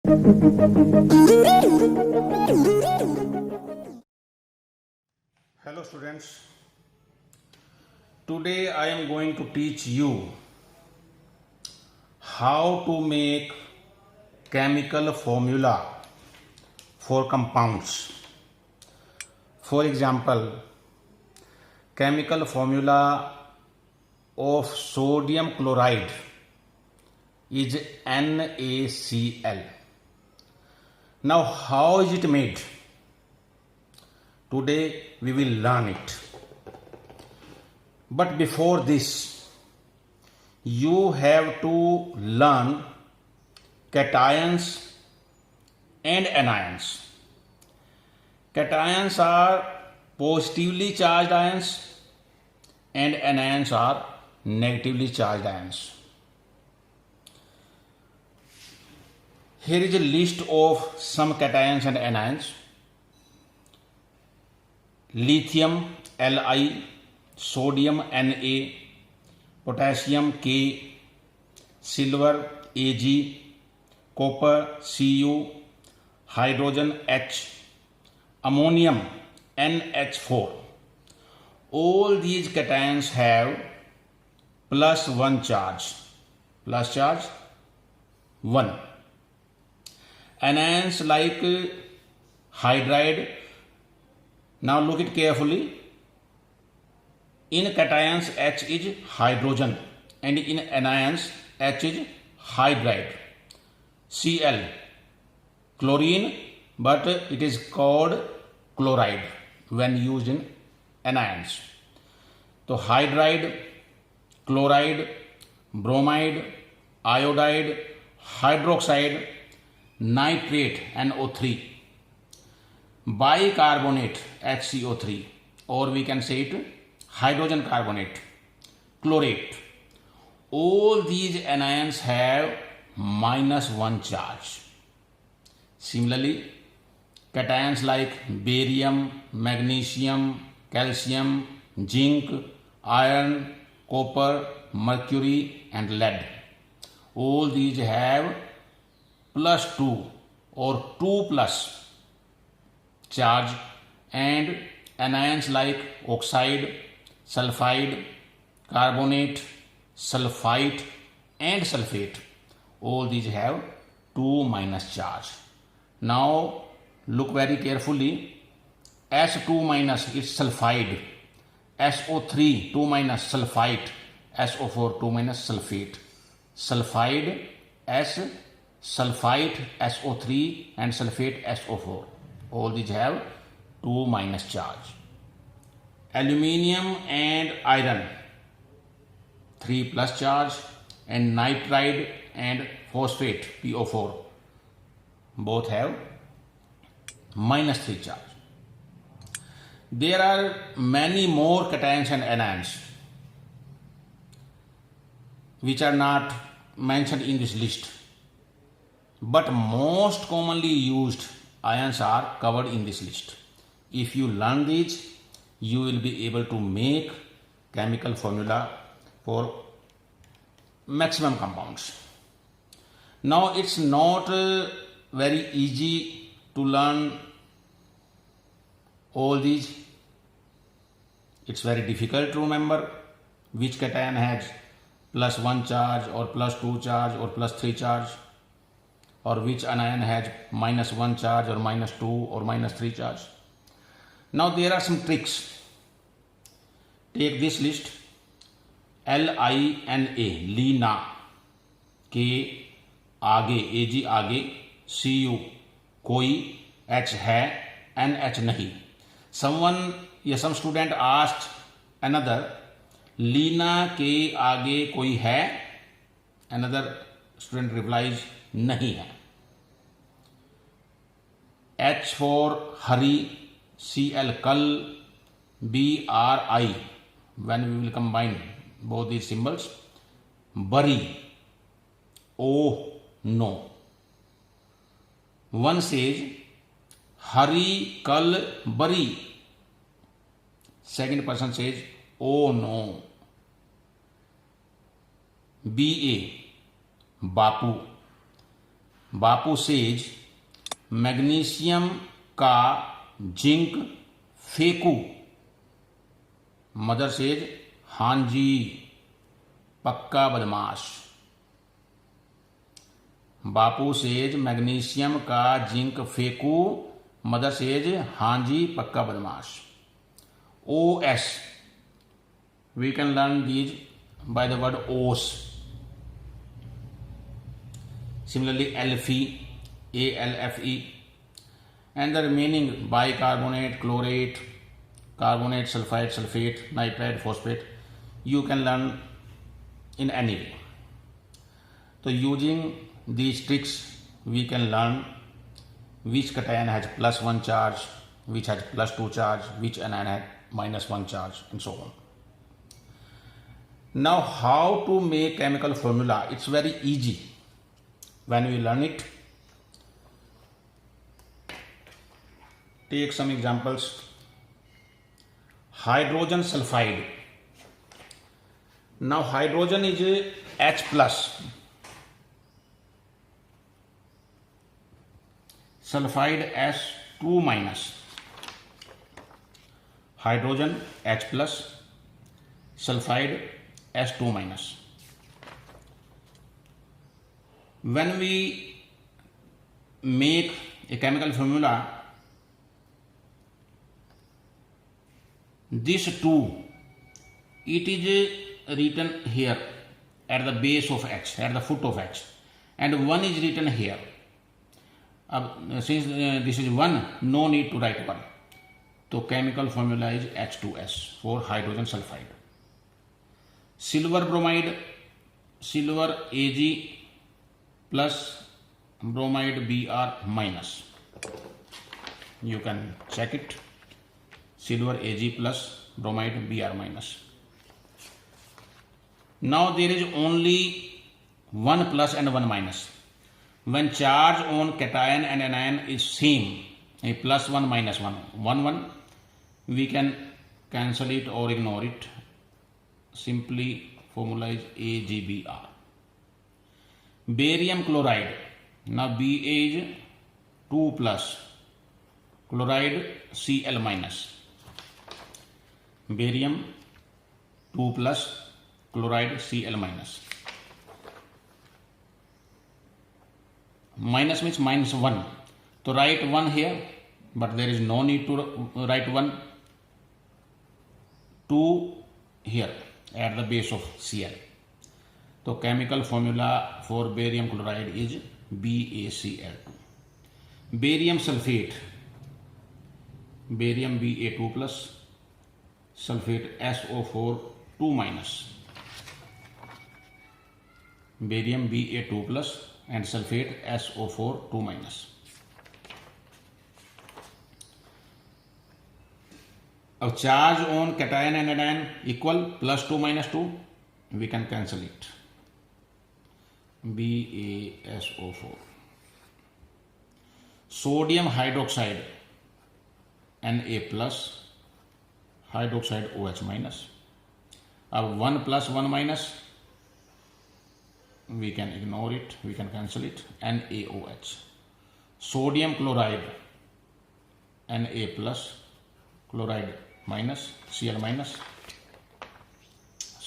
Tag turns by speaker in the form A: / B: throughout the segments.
A: Hello students, today I am going to teach you how to make chemical formula for compounds. For example, chemical formula of sodium chloride is NaCl. Now how is it made? Today we will learn it. But before this, you have to learn cations and anions. Cations are positively charged ions and anions are negatively charged ions. Here is a list of some cations and anions. Lithium Li, sodium Na, potassium K, silver Ag, copper Cu, hydrogen H, ammonium NH4. All these cations have plus one charge. Plus charge 1. Anions like hydride. Now look it carefully. In cations H is hydrogen and in anions H is hydride. Cl, chlorine, but it is called chloride when used in anions. So hydride, chloride, bromide, iodide, hydroxide, nitrate NO3, bicarbonate HCO3, or we can say it hydrogen carbonate, chlorate. All these anions have minus one charge. Similarly, cations like barium, magnesium, calcium, zinc, iron, copper, mercury and lead. All these have plus 2 or 2 plus charge, and anions like oxide, sulfide, carbonate, sulfite and sulfate, all these have 2 minus charge. Now look very carefully. S2 minus is sulfide, SO3 2 minus sulfite, SO4 2 minus sulfate. Sulfide S, sulfite SO3 and sulfate SO4. All these have 2 minus charge. Aluminium and iron 3 plus charge, and nitride and phosphate PO4 both have minus 3 charge. There are many more cations and anions which are not mentioned in this list, but most commonly used ions are covered in this list. If you learn these, you will be able to make chemical formula for maximum compounds. Now it's not very easy to learn all these. It's very difficult to remember which cation has plus 1 charge or plus 2 charge or plus 3 charge, or which anion has minus 1 charge or minus 2 or minus 3 charge. Now there are some tricks. Take this list. LINA, Leena, के आगे AG आगे, CU कोई, H है, NH नहीं. Some student asked another, Leena के आगे कोई है? Another student replies, नहीं है. H for Hari, Cl kal, BRI. When we will combine both these symbols, Bari, O no. One says Hari kal bari. Second person says oh no. BA, Bapu. Bapu says magnesium का zinc फेंकू। Mother says हाँ जी पक्का बदमाश। Bapu says magnesium का zinc फेंकू। Mother says हाँ जी पक्का बदमाश। Oh yes, we can learn these by the word os. Similarly alphe, ALFE, and the remaining bicarbonate, chlorate, carbonate, sulfide, sulfate, nitrite, phosphate, you can learn in any way. So using these tricks we can learn which cation has +1 charge, which has +2 charge, which anion has -1 charge, and so on. Now how to make chemical formula? It's very easy when we learn it. Take some examples. Hydrogen sulfide. Now hydrogen is H plus, sulfide S2 minus. Hydrogen H plus, sulfide S2 minus. When we make a chemical formula, this 2, it is written here at the base of H, at the foot of H, and 1 is written here. Since this is 1, no need to write 1. So chemical formula is H2S for hydrogen sulfide. Silver bromide, silver Ag plus bromide Br minus. You can check it. Silver Ag plus bromide Br minus. Now there is only 1 plus and 1 minus. When charge on cation and anion is same, a +1 -1, 1 1, we can cancel it or ignore it. Simply formula is AgBr. Barium chloride. Now Ba is 2 plus, chloride Cl minus. Barium 2 plus, chloride Cl minus. Minus means -1. So write 1 here, but there is no need to write 1. 2 here at the base of Cl. So chemical formula for barium chloride is BaCl2. Barium sulfate, barium Ba2 plus, sulfate SO4 2 minus. Barium Ba2 plus and sulfate SO4 2 minus. Now charge on cation and anion equal +2 -2, we can cancel it. BaSO4. Sodium hydroxide Na plus, hydroxide OH minus. Now 1 plus 1 minus, we can ignore it, we can cancel it. NaOH. Sodium chloride Na plus, chloride minus, Cl minus.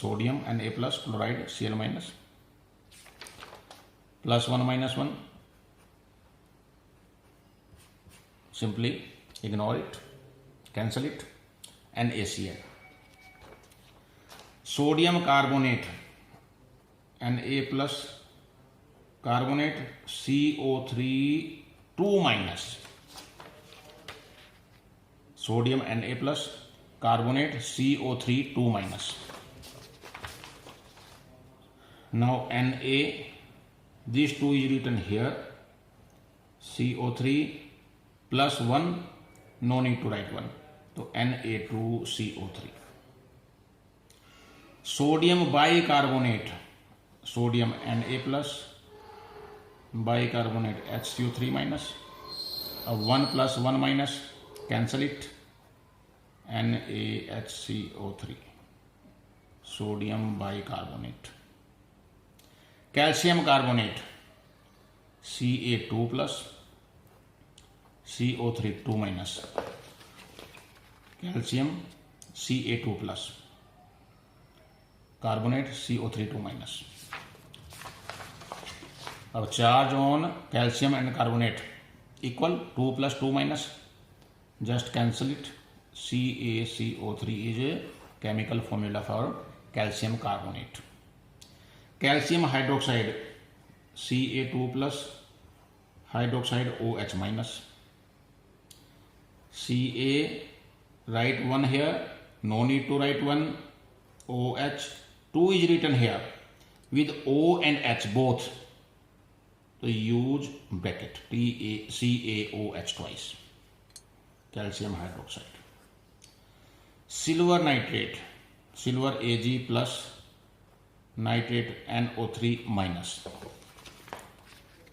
A: Sodium Na plus, chloride Cl minus. +1 -1, simply ignore it, cancel it. NaCl. Sodium carbonate Na plus, carbonate CO3 2 minus. Sodium Na plus, carbonate CO3 2 minus. Now Na, these 2 is written here, CO3 plus 1, no need to write 1. So Na2CO3. Sodium bicarbonate, sodium Na plus, bicarbonate HCO3 minus. 1 plus 1 minus, cancel it. NaHCO3, sodium bicarbonate. Calcium carbonate, Ca2 plus, CO3 2 minus, calcium Ca2 plus, carbonate CO3 2 minus. अब charge on calcium and carbonate equal 2 plus 2 minus, just cancel it. CaCO3 is a chemical formula for calcium carbonate. Calcium hydroxide Ca2 plus, hydroxide OH minus. Ca, write 1 here, no need to write 1. OH 2 is written here with O and H both, so use bracket CaOH twice. Calcium hydroxide. Silver nitrate, silver Ag plus, nitrate NO3 minus.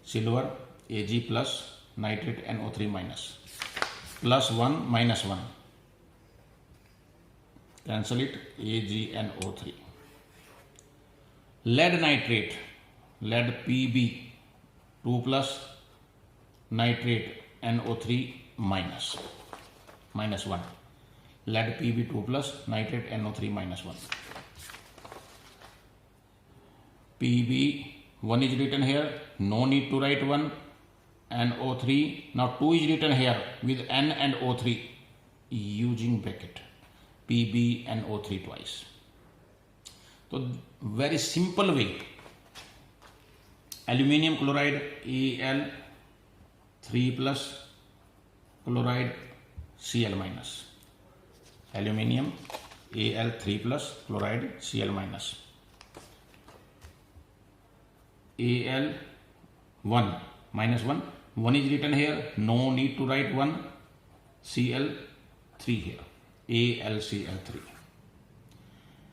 A: Silver Ag plus, nitrate NO3 minus. Plus 1 minus 1. Cancel it. AgNO3. Lead nitrate, lead Pb 2 plus, nitrate NO3 minus, minus 1. Lead Pb 2 plus, nitrate NO3 minus 1. Pb 1 is written here, no need to write 1. NO3, now 2 is written here with N and O3, using bracket. PbNO3 twice. So very simple way. Aluminium chloride Al3 plus, chloride Cl minus. Aluminium Al3 plus, chloride Cl minus. Al1 minus 1. 1 is written here, no need to write 1. Cl3 here. AlCl3.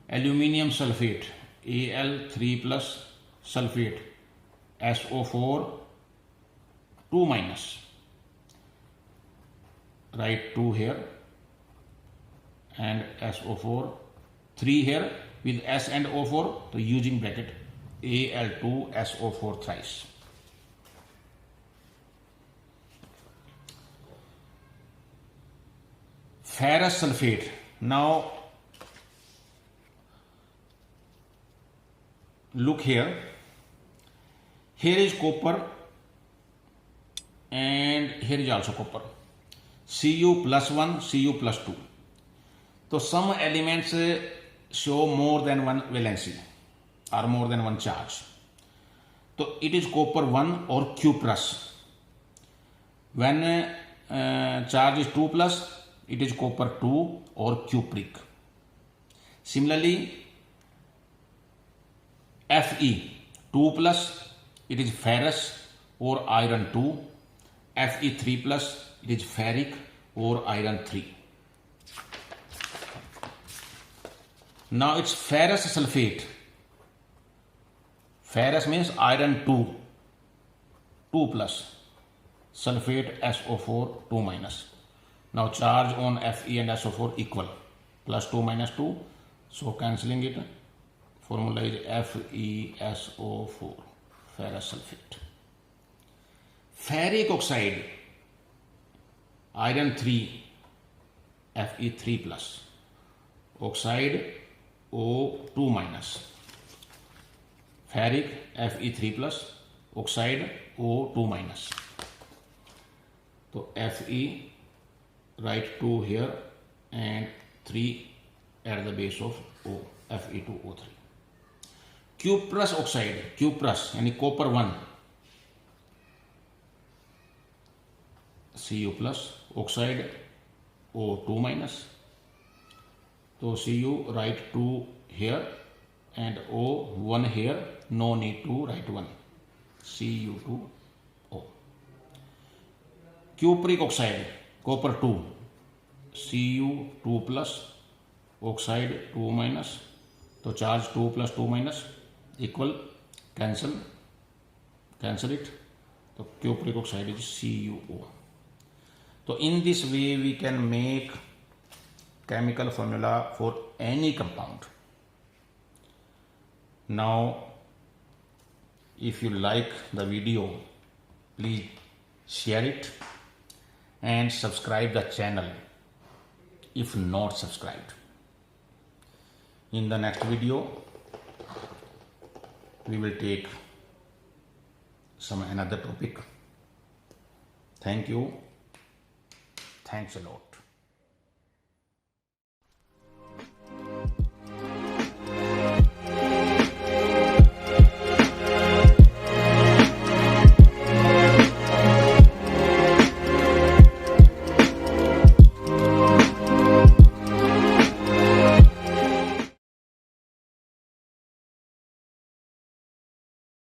A: Aluminium sulfate Al3 plus, sulfate SO4 2 minus. Write 2 here and SO4 3 here with S and O4, so using bracket Al2 SO4 thrice. Ferrous sulfate. Now look here. Here is copper and here is also copper. Cu plus 1, Cu plus 2. So some elements show more than one valency or more than one charge. So it is copper 1 or Q plus. When charge is 2 plus, it is copper 2 or cupric. Similarly, Fe 2 plus, it is ferrous or iron 2. Fe3 plus, it is ferric or iron 3. Now it's ferrous sulfate. Ferrous means iron 2 plus, sulfate SO4 2 minus. Now charge on Fe and SO4 equal, plus 2 minus 2, so cancelling it, formula is FeSO4, ferrous sulfate. Ferric oxide, iron 3, Fe3 plus, oxide O2 minus, ferric Fe3 plus, oxide O2 minus. So Fe, write 2 here and 3 at the base of O, Fe2O3. Cuprous oxide, cuprous यानी copper 1, Cu plus, oxide O2 minus. So Cu write 2 here and O1 here, no need to write 1. Cu2O. Cupric oxide, copper 2, Cu2 plus, oxide 2 minus. So charge 2 plus 2 minus equal, cancel it. So cupric oxide is CuO. So in this way we can make chemical formula for any compound. Now if you like the video, please share it and subscribe the channel if not subscribed. In the next video we will take some another topic. Thank you. Thanks a lot.